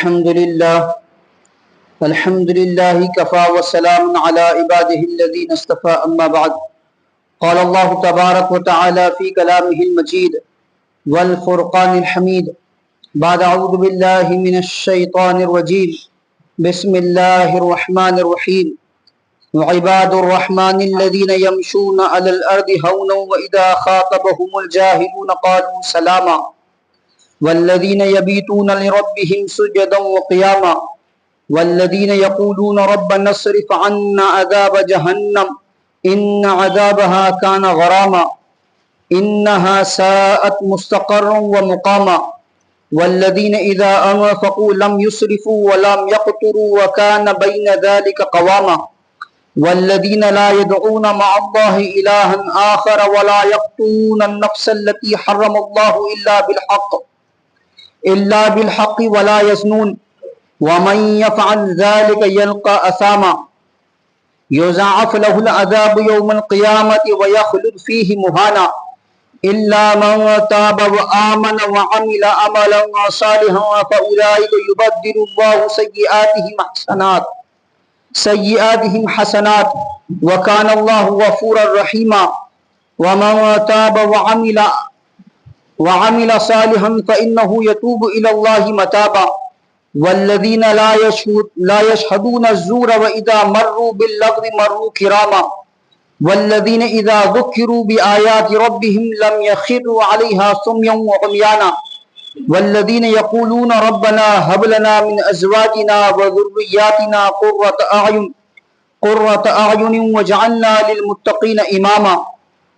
الحمد لله كفى وسلام على عباده الذين اصطفى أما بعد. قال الله تبارك وتعالى في كلامه المجيد والفرقان الحميد بعد أعوذ بالله من الشيطان الرجيم بسم الله الرحمن الرحيم. وعباد الرحمن الذين يمشون على الأرض هونا وإذا خاطبهم الجاهلون قالوا سلاما والذين يبيتون لربهم سجدا وقياما والذين يقولون ربنا اصرف عنا عذاب جهنم إن عذابها كان غراما إنها ساءت مستقرا ومقاما والذين إذا أنفقوا لم يسرفوا ولم يقتروا وكان بين ذلك قواما والذين لا يدعون مع الله إلها آخر ولا يقتلون النفس التي حرم الله إلا بالحق ولا يزنون ومن يفعل ذلك يلقى أثاما يضاعف له العذاب يوم القيامة ويخلد فيه مهانا إلا من تاب وآمن وعمل عملا صالحا فأولئك يبدل الله سيئاتهم حسنات وكان الله غفورا رحيما ومن تاب وعمل صالحا فإنه يتوب إلى الله متابا والذين لا يشهدون الزور وإذا مروا باللغو مروا كراما والذين إذا ذكروا بآيات ربهم لم يخروا عليها صميا وعميانا والذين يقولون ربنا هب لنا من أزواجنا وذرياتنا قرة أعين واجعلنا للمتقين إماما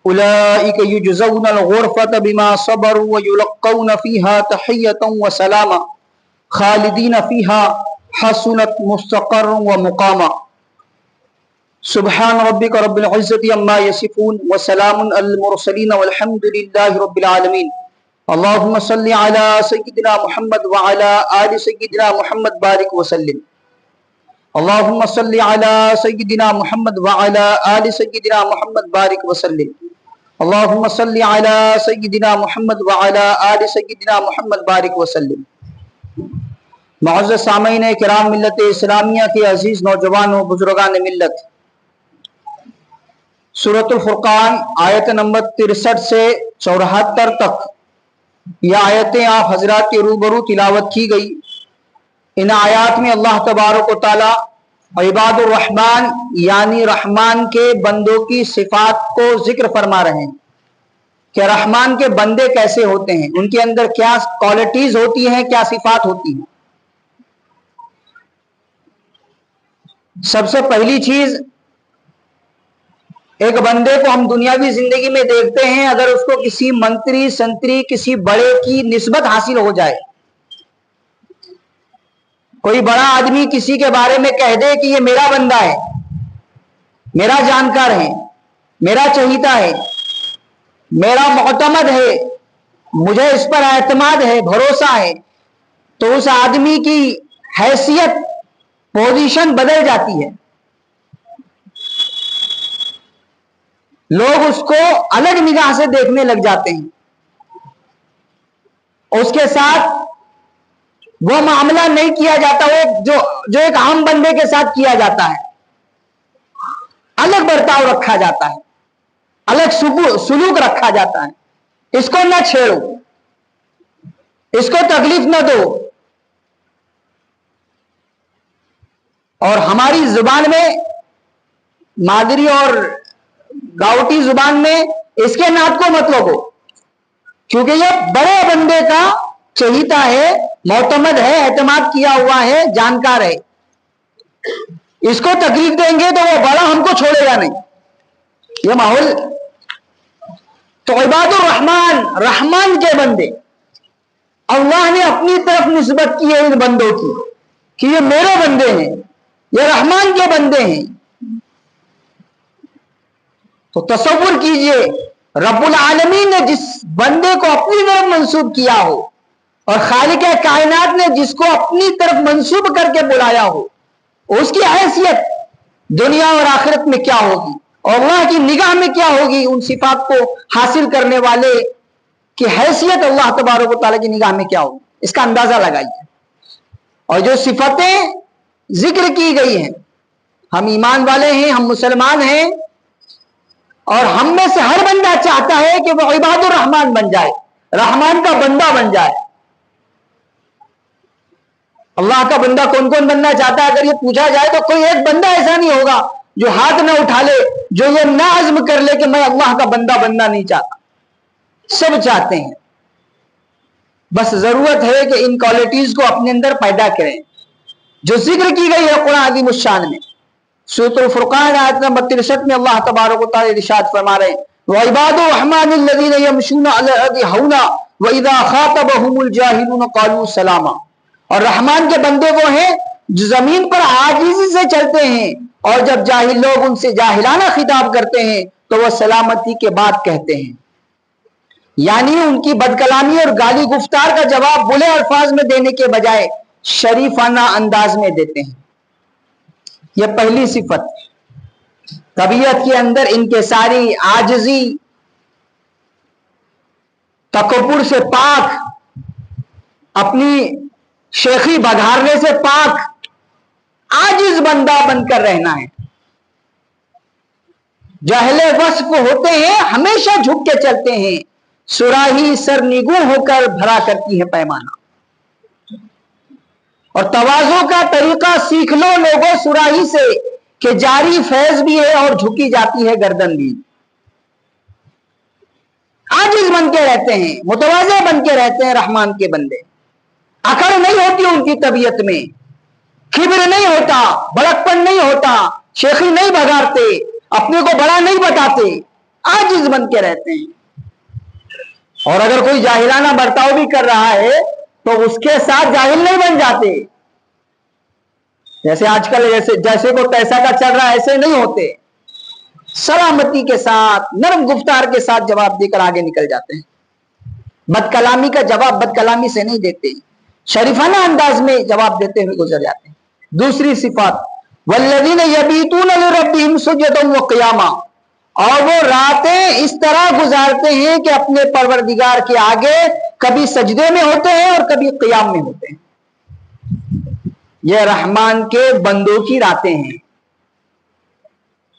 أولئك يجزون الغرفة بما صبروا ويلقون فيها تحية وسلاما خالدين فيها حسنت مستقرا ومقاما. سبحان ربك رب العزة عما يصفون وسلام على المرسلين والحمد لله رب العالمين. اللهم صل على سيدنا محمد وعلى آل سيدنا محمد بارك وسلم. اللهم صل على سيدنا محمد وعلى آل سيدنا محمد بارك وسلم. اللهم صل على سيدنا محمد وعلى آل سيدنا محمد بارك وسلم. معزز سامعین کرام، ملت اسلامیہ کے عزیز نوجوانوں، بزرگان ملت، سورۃ الفرقان آیت نمبر 63 سے 74 تک یہ آیتیں آپ حضرات کے روبرو تلاوت کی گئی. ان آیات میں اللہ تبارک و تعالی عباد الرحمن یعنی رحمان کے بندوں کی صفات کو ذکر فرما رہے ہیں کہ رحمان کے بندے کیسے ہوتے ہیں، ان کے اندر کیا کوالٹیز ہوتی ہیں، کیا صفات ہوتی ہیں. سب سے پہلی چیز، ایک بندے کو ہم دنیاوی زندگی میں دیکھتے ہیں، اگر اس کو کسی منتری سنتری کسی بڑے کی نسبت حاصل ہو جائے، کوئی بڑا آدمی کسی کے بارے میں کہہ دے کہ یہ میرا بندہ ہے، میرا جانکار ہے، میرا چہیتا ہے، میرا معتمد ہے، مجھے اس پر اعتماد ہے، بھروسہ ہے، تو اس آدمی کی حیثیت، پوزیشن بدل جاتی ہے. لوگ اس کو الگ نگاہ سے دیکھنے لگ جاتے ہیں. اس کے ساتھ وہ معاملہ نہیں کیا جاتا وہ جو ایک عام بندے کے ساتھ کیا جاتا ہے. الگ برتاؤ رکھا جاتا ہے، الگ سلوک رکھا جاتا ہے. اس کو نہ چھیڑو، اس کو تکلیف نہ دو. اور ہماری زبان میں، مادری اور گاؤٹی زبان میں، اس کے نعت کو مت لوگو، کیونکہ یہ بڑے بندے کا چہیتا ہے، معتمد ہے، اعتماد کیا ہوا ہے، جانکار ہے. اس کو تکلیف دیں گے تو وہ بڑا ہم کو چھوڑے گا نہیں. یہ ماحول. تو عباد الرحمن، رحمان کے بندے، اللہ نے اپنی طرف نسبت کی ہے ان بندوں کی کہ یہ میرے بندے ہیں، یہ رحمان کے بندے ہیں. تو تصور کیجئے، رب العالمین نے جس بندے کو اپنی طرف منسوب کیا ہو، اور خالق کائنات نے جس کو اپنی طرف منسوب کر کے بلایا ہو، اس کی حیثیت دنیا اور آخرت میں کیا ہوگی، اور اللہ کی نگاہ میں کیا ہوگی. ان صفات کو حاصل کرنے والے کی حیثیت اللہ تبارک و تعالیٰ کی نگاہ میں کیا ہوگی، اس کا اندازہ لگائیے. اور جو صفتیں ذکر کی گئی ہیں، ہم ایمان والے ہیں، ہم مسلمان ہیں، اور ہم میں سے ہر بندہ چاہتا ہے کہ وہ عباد الرحمان بن جائے، رحمان کا بندہ بن جائے۔ اللہ کا بندہ کون کون بننا چاہتا ہے؟ اگر یہ پوچھا جائے تو کوئی ایک بندہ ایسا نہیں ہوگا جو ہاتھ نہ اٹھا لے، جو یہ نہ عزم کر لے کہ میں اللہ کا بندہ بننا نہیں چاہتا۔ سب چاہتے ہیں، بس ضرورت ہے کہ ان کوالٹیز کو اپنے اندر پیدا کریں جو ذکر کی گئی ہے قرآن عظیم الشان میں۔ سورۃ الفرقان آیت نمبر 63 میں اللہ تبارک و تعالی ارشاد فرما رہے ہیں وَعِبَادُ الرَّحْمَنِ الَّذِينَ يَمْشُونَ عَلَى الْأَرْضِ هَوْنًا وَإِذَا خَاطَبَهُمُ الْجَاهِلُونَ قَالُوا سَلَامًا۔ اور رحمان کے بندے وہ ہیں جو زمین پر عاجزی سے چلتے ہیں، اور جب جاہل لوگ ان سے جاہلانہ خطاب کرتے ہیں تو وہ سلامتی کے بات کہتے ہیں، یعنی ان کی بد کلامی اور گالی گفتار کا جواب بلے الفاظ میں دینے کے بجائے شریفانہ انداز میں دیتے ہیں۔ یہ پہلی صفت، طبیعت کے اندر انکساری، عاجزی، تکبر سے پاک، اپنی شیخی بگھارنے سے پاک، عاجز بندہ بن کر رہنا ہے۔ جاہل وصف ہوتے ہیں، ہمیشہ جھک کے چلتے ہیں، سراہی سرنگوں ہو کر بھرا کرتی ہے پیمانہ۔ اور تواضع کا طریقہ سیکھ لو لوگوں سراہی سے، کہ جاری فیض بھی ہے اور جھکی جاتی ہے گردن بھی۔ عاجز بن کے رہتے ہیں، متواضع بن کے رہتے ہیں رحمان کے بندے۔ اکڑ نہیں ہوتی ان کی طبیعت میں، کبر نہیں ہوتا، بڑکپن نہیں ہوتا، شیخی نہیں بگاڑتے، اپنے کو بڑا نہیں بتاتے، عاجز بن کے رہتے ہیں۔ اور اگر کوئی جاہلانہ برتاؤ بھی کر رہا ہے تو اس کے ساتھ جاہل نہیں بن جاتے، جیسے آج کل جیسے کو پیسہ کا چل رہا ہے ایسے نہیں ہوتے، سلامتی کے ساتھ، نرم گفتار کے ساتھ جواب دے کر آگے نکل جاتے ہیں۔ بد کلامی کا جواب بد کلامی سے نہیں دیتے، شریفانہ انداز میں جواب دیتے ہوئے گزر جاتے ہیں۔ دوسری صفات والذین یبیتون لربہم سجدا وقیاما، اور وہ راتیں اس طرح گزارتے ہیں کہ اپنے پروردگار کے آگے کبھی سجدے میں ہوتے ہیں اور کبھی قیام میں ہوتے ہیں۔ یہ رحمان کے بندوں کی راتیں ہیں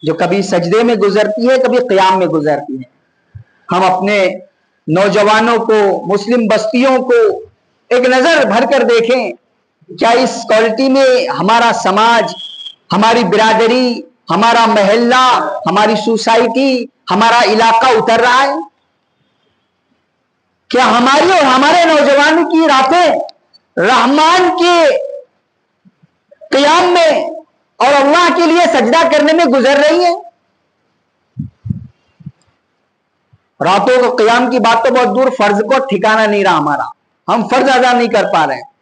جو کبھی سجدے میں گزرتی ہے، کبھی قیام میں گزرتی ہے۔ ہم اپنے نوجوانوں کو، مسلم بستیوں کو ایک نظر بھر کر دیکھیں، کیا اس کوالٹی میں ہمارا سماج، ہماری برادری، ہمارا محلہ، ہماری سوسائٹی، ہمارا علاقہ اتر رہا ہے؟ کیا ہماری اور ہمارے نوجوانوں کی راتیں رحمان کے قیام میں اور اللہ کے لیے سجدہ کرنے میں گزر رہی ہیں؟ راتوں کو قیام کی بات تو بہت دور، فرض کو ٹھکانا نہیں رہا ہمارا، ہم فرض ادا نہیں کر پا رہے ہیں۔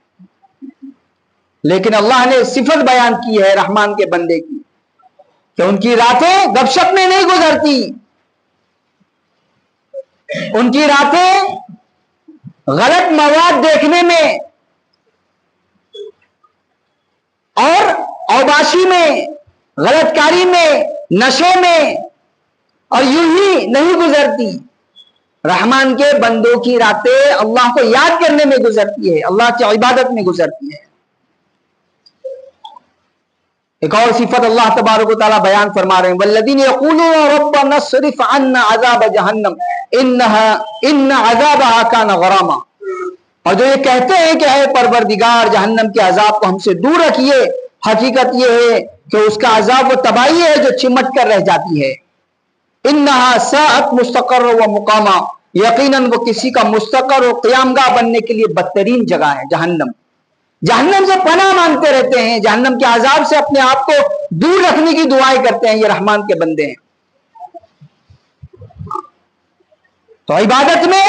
لیکن اللہ نے صفت بیان کی ہے رحمان کے بندے کی کہ ان کی راتیں گپ شپ میں نہیں گزرتی، ان کی راتیں غلط مواد دیکھنے میں اور اوباشی میں، غلط کاری میں، نشے میں اور یوں ہی نہیں گزرتی۔ رحمان کے بندوں کی راتیں اللہ کو یاد کرنے میں گزرتی ہے، اللہ کی عبادت میں گزرتی ہے۔ ایک اور صفت اللہ تبارک و تعالیٰ بیان فرما رہے ہیں والذین یقولون ربنا اصرف عنا عذاب جہنم ان عذابها کان غراما، اور جو یہ کہتے ہیں کہ اے پروردگار جہنم کے عذاب کو ہم سے دور رکھیے، حقیقت یہ ہے کہ اس کا عذاب وہ تباہی ہے جو چمٹ کر رہ جاتی ہے۔ انہا ساعت مستقر و مقامہ، یقیناً وہ کسی کا مستقر و قیام گاہ بننے کے لیے بدترین جگہ ہے جہنم۔ جہنم سے پناہ مانگتے رہتے ہیں، جہنم کے عذاب سے اپنے آپ کو دور رکھنے کی دعائیں کرتے ہیں، یہ رحمان کے بندے ہیں۔ تو عبادت میں،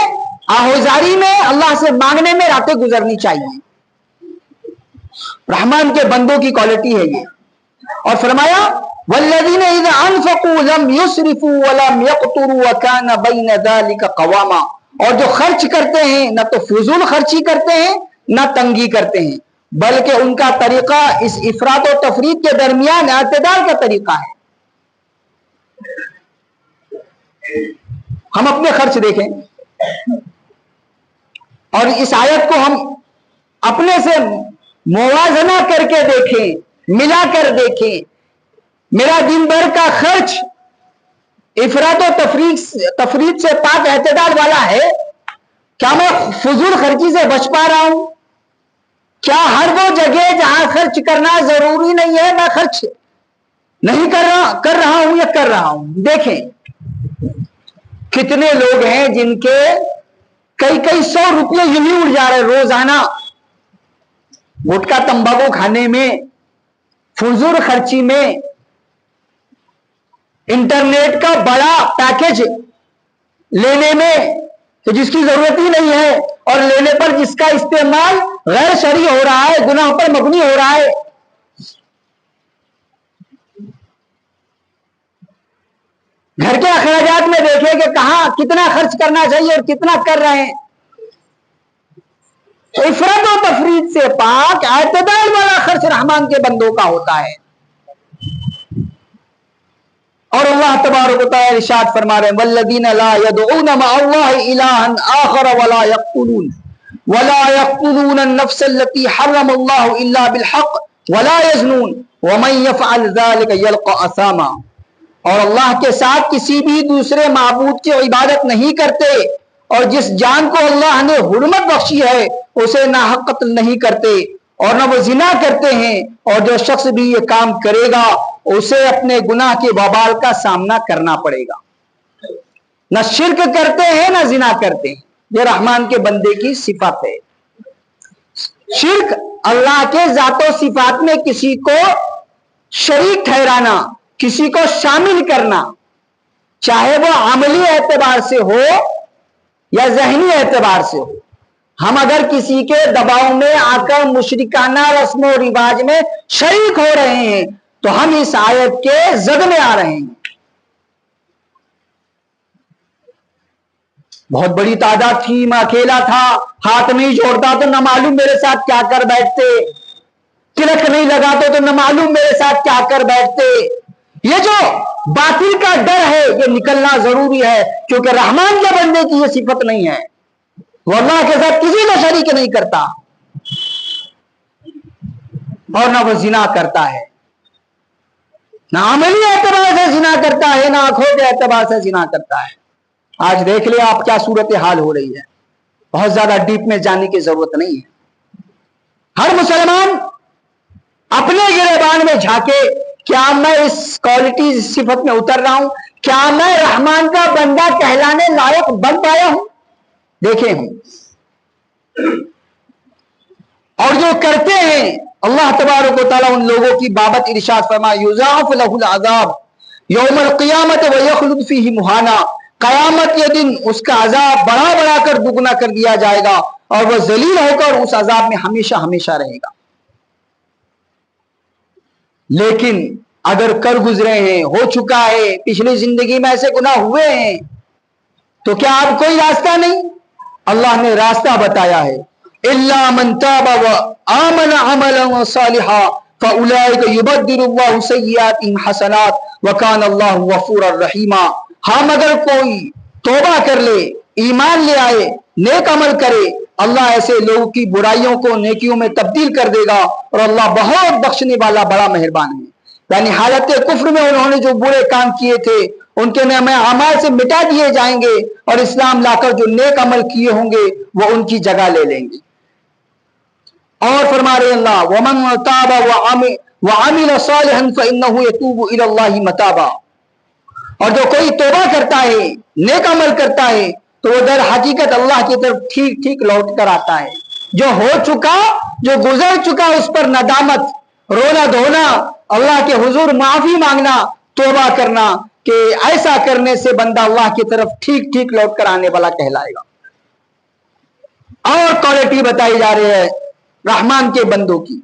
آہوزاری میں، اللہ سے مانگنے میں راتیں گزرنی چاہیے۔ رحمان کے بندوں کی کوالٹی ہے یہ۔ اور فرمایا والذین اذا انفقوا لم يسرفوا ولم يقتروا وكان بين ذلك قواما، اور جو خرچ کرتے ہیں نہ تو فضول خرچی کرتے ہیں نہ تنگی کرتے ہیں، بلکہ ان کا طریقہ اس افراط و تفریط کے درمیان اعتدال کا طریقہ ہے۔ ہم اپنے خرچ دیکھیں اور اس آیت کو ہم اپنے سے موازنہ کر کے دیکھیں, ملا کر دیکھیں. میرا دن بھر کا خرچ افراط و تفریط سے پاک اعتدال والا ہے؟ کیا میں فضول خرچی سے بچ پا رہا ہوں؟ کیا ہر وہ جگہ جہاں خرچ کرنا ضروری نہیں ہے میں خرچ نہیں کر رہا ہوں یا کر رہا ہوں؟ دیکھیں کتنے لوگ ہیں جن کے کئی سو روپے یوں ہی اڑ جا رہے روزانہ گٹکا تمباکو کھانے میں, فضول خرچی میں, انٹرنیٹ کا بڑا پیکج لینے میں جس کی ضرورت ہی نہیں ہے, اور لینے پر جس کا استعمال غیر شرعی ہو رہا ہے, گناہ پر مبنی ہو رہا ہے. گھر کے اخراجات میں دیکھیں کہ کہاں کتنا خرچ کرنا چاہیے اور کتنا کر رہے ہیں. افراط و تفریط سے پاک اعتدال والا خرچ رحمان کے بندوں کا ہوتا ہے. اور اللہ تبارک و تعالی ارشاد فرما رہے ہیں والذین لا يدعون مع اللہ الہا آخر ولا يقتلون النفس التي حرم الله الا بالحق ولا يزنون ومن يفعل ذلك يلقى اثاما. اور اللہ کے ساتھ کسی بھی دوسرے معبود کی عبادت نہیں کرتے, اور جس جان کو اللہ نے حرمت بخشی ہے اسے ناحق قتل نہیں کرتے, اور نہ وہ زنا کرتے ہیں, اور جو شخص بھی یہ کام کرے گا اسے اپنے گناہ کے وبال کا سامنا کرنا پڑے گا. نہ شرک کرتے ہیں نہ زنا کرتے ہیں, یہ رحمان کے بندے کی صفت ہے. شرک اللہ کے ذات و صفات میں کسی کو شریک ٹھہرانا, کسی کو شامل کرنا, چاہے وہ عملی اعتبار سے ہو یا ذہنی اعتبار سے ہو. ہم اگر کسی کے دباؤ میں آ کر مشرکانہ رسم و رواج میں شریک ہو رہے ہیں تو ہم اس آیت کے زد میں آ رہے ہیں. بہت بڑی تعداد تھی, میں اکیلا تھا, ہاتھ نہیں جوڑتا تو نہ معلوم میرے ساتھ کیا کر بیٹھتے, تلک نہیں لگاتے تو نہ معلوم میرے ساتھ کیا کر بیٹھتے. یہ جو باطل کا ڈر ہے یہ نکلنا ضروری ہے, کیونکہ رحمان کے بندے کی یہ صفت نہیں ہے. وہ اللہ کے ساتھ کسی کو شریک نہیں کرتا, اور نہ وہ زنا کرتا ہے, نہ عملی اعتبار سے زنا کرتا ہے, نہ آنکھوں کے اعتبار سے زنا کرتا ہے. آج دیکھ لیں آپ کیا صورتحال ہو رہی ہے. بہت زیادہ ڈیپ میں جانے کی ضرورت نہیں ہے. ہر مسلمان اپنے گریبان میں جھانکے, کیا میں اس کوالٹی صفت میں اتر رہا ہوں؟ کیا میں رحمان کا بندہ کہلانے لائق بن پایا ہوں؟ دیکھیں ہوں. اور جو کرتے ہیں اللہ تبارک و تعالیٰ ان لوگوں کی بابت ارشاد فرمائے یضاعف له العذاب یوم القیامت ویخلد فیہ مہانا. قیامت کے دن اس کا عذاب بڑھا بڑھا کر دگنا کر دیا جائے گا, اور وہ ذلیل ہو کر اس عذاب میں ہمیشہ ہمیشہ رہے گا. لیکن اگر کر گزرے ہیں, ہو چکا ہے, پچھلی زندگی میں ایسے گناہ ہوئے ہیں, تو کیا اب کوئی راستہ نہیں؟ اللہ نے راستہ بتایا ہے. الا من تاب وآمن عملا صالحا فاولئک یبدل اللہ سیئاتہم حسنات وکان اللہ غفورا رحیما. ہاں مگر کوئی توبہ کر لے, ایمان لے آئے, نیک عمل کرے, اللہ ایسے لوگوں کی برائیوں کو نیکیوں میں تبدیل کر دے گا, اور اللہ بہت بخشنے والا بڑا مہربان ہے. یعنی حالت کفر میں انہوں نے جو برے کام کیے تھے ان کے نام اعمال سے مٹا دیے جائیں گے, اور اسلام لا کر جو نیک عمل کیے ہوں گے وہ ان کی جگہ لے لیں گے. اور فرما رہے اللہ ومن تاب وعمل صالحا فانه يتوب الى الله متابا. اور جو کوئی توبہ کرتا ہے, نیک عمل کرتا ہے, تو وہ در حقیقت اللہ کی طرف ٹھیک ٹھیک لوٹ کر آتا ہے. جو ہو چکا, جو گزر چکا, اس پر ندامت, رونا دھونا, اللہ کے حضور معافی مانگنا, توبہ کرنا, کہ ایسا کرنے سے بندہ اللہ کی طرف ٹھیک ٹھیک لوٹ کر آنے والا کہلائے گا. اور کوالٹی بتائی جا رہی ہے رحمان کے بندوں کی.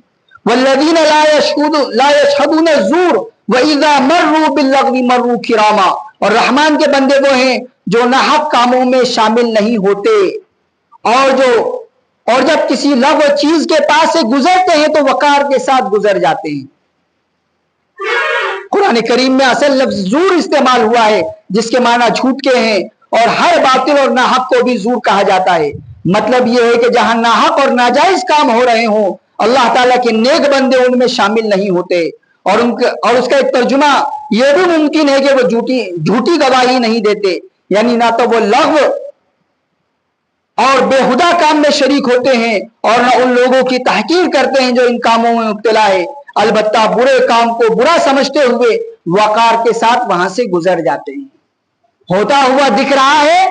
والذین لا یشہدون الزور وَإِذَا مَرُّوا بِاللَّغْوِ مَرُّوا كِرَامًا. اور رحمان کے بندے وہ ہیں جو ناحق کاموں میں شامل نہیں ہوتے, اور جب کسی لغو چیز کے پاس سے گزرتے ہیں تو وقار کے ساتھ گزر جاتے ہیں. قرآن کریم میں اصل لفظ زور استعمال ہوا ہے جس کے معنی جھوٹ کے ہیں, اور ہر باطل اور ناحق کو بھی زور کہا جاتا ہے. مطلب یہ ہے کہ جہاں ناحق اور ناجائز کام ہو رہے ہوں اللہ تعالیٰ کے نیک بندے ان میں شامل نہیں ہوتے، اور اس کا ایک ترجمہ یہ بھی ممکن ہے کہ وہ جھوٹی گواہی نہیں دیتے، یعنی نہ تو وہ لغو اور بےہودہ کام میں شریک ہوتے ہیں اور نہ ان لوگوں کی تحقیر کرتے ہیں جو ان کاموں میں مبتلا ہے، البتہ برے کام کو برا سمجھتے ہوئے وقار کے ساتھ وہاں سے گزر جاتے ہیں۔ ہوتا ہوا دکھ رہا ہے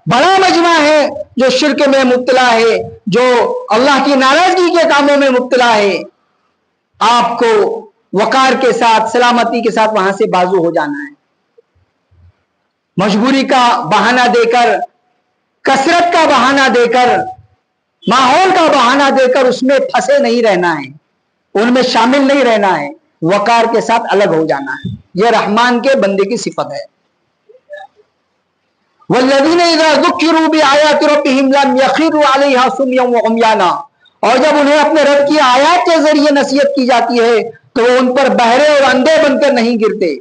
بڑا مجمع ہے جو شرک میں مبتلا ہے، جو اللہ کی ناراضگی کے کاموں میں مبتلا ہے، آپ کو وقار کے ساتھ سلامتی کے ساتھ وہاں سے بازو ہو جانا ہے۔ مجبوری کا بہانہ دے کر، کثرت کا بہانہ دے کر، ماحول کا بہانہ دے کر اس میں پھنسے نہیں رہنا ہے، ان میں شامل نہیں رہنا ہے، وقار کے ساتھ الگ ہو جانا ہے۔ یہ رحمان کے بندے کی صفت ہے۔ والذین اذا ذکروا بآیات ربہم لم یخروا علیہا صما وعمیانا، اور جب انہیں اپنے رب کی آیات کے ذریعے نصیحت کی جاتی ہے تو وہ ان پر بہرے اور اندھے بن کر نہیں گرتے۔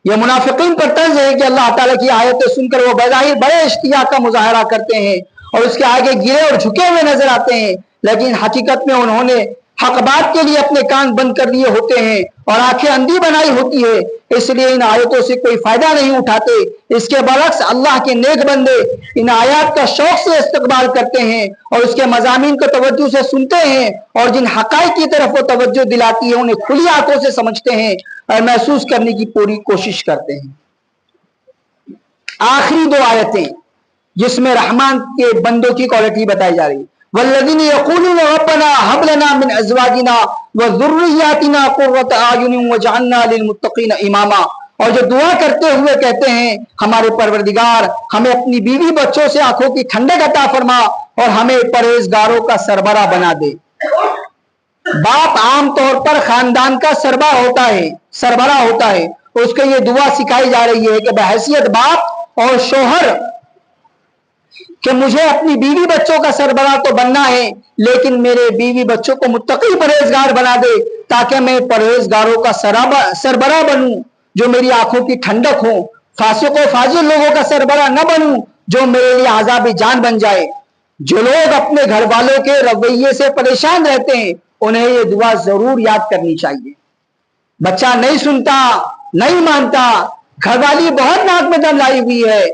یہ منافقین پر طرز ہے کہ اللہ تعالیٰ کی آیتیں سن کر وہ بظاہر بڑے اشتیاق کا مظاہرہ کرتے ہیں اور اس کے آگے گرے اور جھکے ہوئے نظر آتے ہیں، لیکن حقیقت میں انہوں نے حق بات کے لیے اپنے کان بند کر لیے ہوتے ہیں اور آنکھیں اندھی بنائی ہوتی ہے، اس لیے ان آیتوں سے کوئی فائدہ نہیں اٹھاتے۔ اس کے برعکس اللہ کے نیک بندے ان آیات کا شوق سے استقبال کرتے ہیں اور اس کے مضامین کو توجہ سے سنتے ہیں، اور جن حقائق کی طرف وہ توجہ دلاتی ہے انہیں کھلی آنکھوں سے سمجھتے ہیں اور محسوس کرنے کی پوری کوشش کرتے ہیں۔ آخری دو آیتیں جس میں رحمان کے بندوں کی کوالٹی بتائی جا رہی ہے، والذین یقولون ربنا هب لنا من ازواجنا وذرریاتنا قرۃ اعین واجعلنا للمتقین اماما، اور جو دعا کرتے ہوئے کہتے ہیں ہمارے پروردگار ہمیں اپنی بیوی بچوں سے آنکھوں کی ٹھنڈک عطا فرما اور ہمیں پرہیزگاروں کا سربراہ بنا دے۔ باپ عام طور پر خاندان کا سربراہ ہوتا ہے، اس کو یہ دعا سکھائی جا رہی ہے کہ بحیثیت باپ اور شوہر کہ مجھے اپنی بیوی بچوں کا سربراہ تو بننا ہے، لیکن میرے بیوی بچوں کو متقی پرہیزگار بنا دے تاکہ میں پرہیزگاروں کا سربراہ بنوں جو میری آنکھوں کی ٹھنڈک ہو، فاسق و فاجر لوگوں کا سربراہ نہ بنوں جو میرے لیے عذاب جان بن جائے۔ جو لوگ اپنے گھر والوں کے رویے سے پریشان رہتے ہیں انہیں یہ دعا ضرور یاد کرنی چاہیے۔ بچہ نہیں سنتا، نہیں مانتا، گھر والی بہت ناک میں دم لائی ہوئی ہے،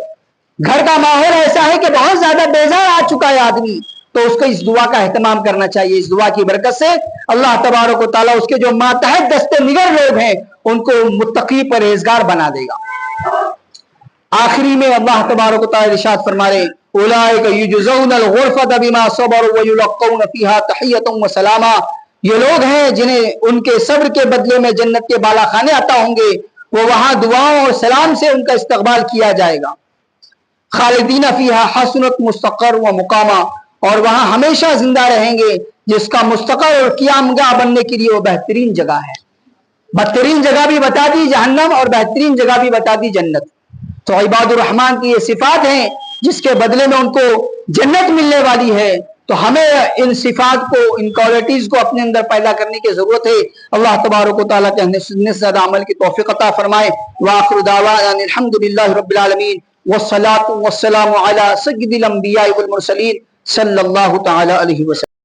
گھر کا ماحول ایسا ہے کہ بہت زیادہ بیزار آ چکا ہے آدمی، تو اس کو اس دعا کا اہتمام کرنا چاہیے۔ اس دعا کی برکت سے اللہ تبارک و تعالیٰ اس کے جو ماتحت دست نگر لوگ ہیں ان کو متقی پرہیزگار بنا دے گا۔ آخری میں اللہ تبارک و تعالیٰ ارشاد فرما رہے اولئک یجزون الغرفۃ بما صبروا ویلقون فیہا تحیۃ وسلاما، یہ لوگ ہیں جنہیں ان کے صبر کے بدلے میں جنت کے بالا خانے عطا ہوں گے، وہ وہاں دعاؤں اور سلام سے ان کا استقبال کیا جائے گا۔ خالدین فیہا حسنت مستقر و مقامہ، اور وہاں ہمیشہ زندہ رہیں گے، جس کا مستقر اور قیام گاہ بننے کے لیے وہ بہترین جگہ ہے۔ بدترین جگہ بھی بتا دی جہنم اور بہترین جگہ بھی بتا دی جنت۔ تو عباد الرحمن کی یہ صفات ہیں جس کے بدلے میں ان کو جنت ملنے والی ہے، تو ہمیں ان صفات کو، ان کوالٹیز کو اپنے اندر پیدا کرنے کی ضرورت ہے۔ اللہ تبارک و تعالیٰ کے سننے سے زیادہ عمل کی توفیق عطا فرمائے۔ وآخر دعوانا الحمدللہ رب العالمین والصلاة والسلام علی سید الانبیاء والمرسلین صلی اللہ تعالی علیہ وسلم۔